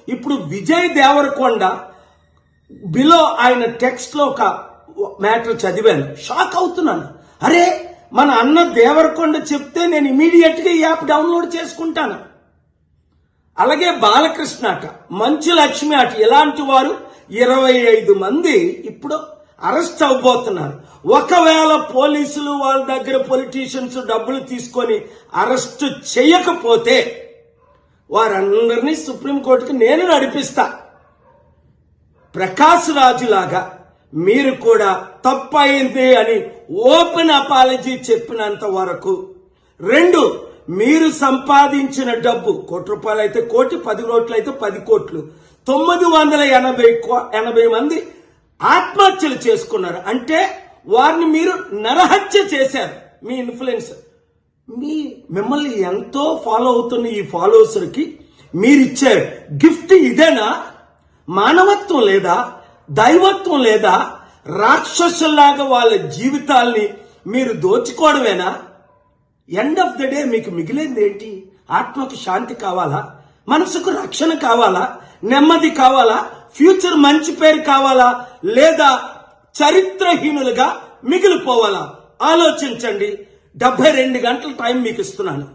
ఇప్పుడు విజయ్ దేవరకొండ బిలో ఆయన టెక్స్ట్ లో ఒక మ్యాటర్ చదివాను, షాక్ అవుతున్నాను. అరే, మన అన్న దేవరకొండ చెప్తే నేను ఇమీడియట్ గా ఈ యాప్ డౌన్లోడ్ చేసుకుంటాను. అలాగే బాలకృష్ణ అట, మంచు లక్ష్మి అట, ఇలాంటి వారు 25 మంది ఇప్పుడు అరెస్ట్ అవబోతున్నారు. ఒకవేళ పోలీసులు వాళ్ళ దగ్గర పొలిటీషియన్స్ డబ్బులు తీసుకొని అరెస్ట్ చేయకపోతే వారందరినీ సుప్రీంకోర్టుకి నేను నడిపిస్తా. ప్రకాష్ రాజు లాగా మీరు కూడా తప్పయింది అని ఓపెన్ అపాలజీ చెప్పినంత వరకు. 2, మీరు సంపాదించిన డబ్బు ₹1 అయితే 1 కోటి, 10 కోట్లు అయితే 10 కోట్లు, 980 మంది ఆత్మహత్యలు చేసుకున్నారు. అంటే వారిని మీరు నరహత్య చేశారు. మీ ఇన్ఫ్లుయెన్స్, మిమ్మల్ని ఎంతో ఫాలో అవుతున్న ఈ ఫాలోవర్స్కి మీరిచ్చే గిఫ్ట్ ఇదేనా? మానవత్వం లేదా? దైవత్వం లేదా? రాక్షసుల్లాగా వాళ్ళ జీవితాల్ని మీరు దోచుకోవడమేనా? ఎండ్ ఆఫ్ ద డే మీకు మిగిలింది ఏంటి? ఆత్మకు శాంతి కావాలా? మనసుకు రక్షణ కావాలా? నెమ్మది కావాలా? ఫ్యూచర్ మంచి పేరు కావాలా? లేదా చరిత్రహీనులుగా మిగిలిపోవాలా? ఆలోచించండి. 72 గంటల టైం మీకు ఇస్తున్నాను.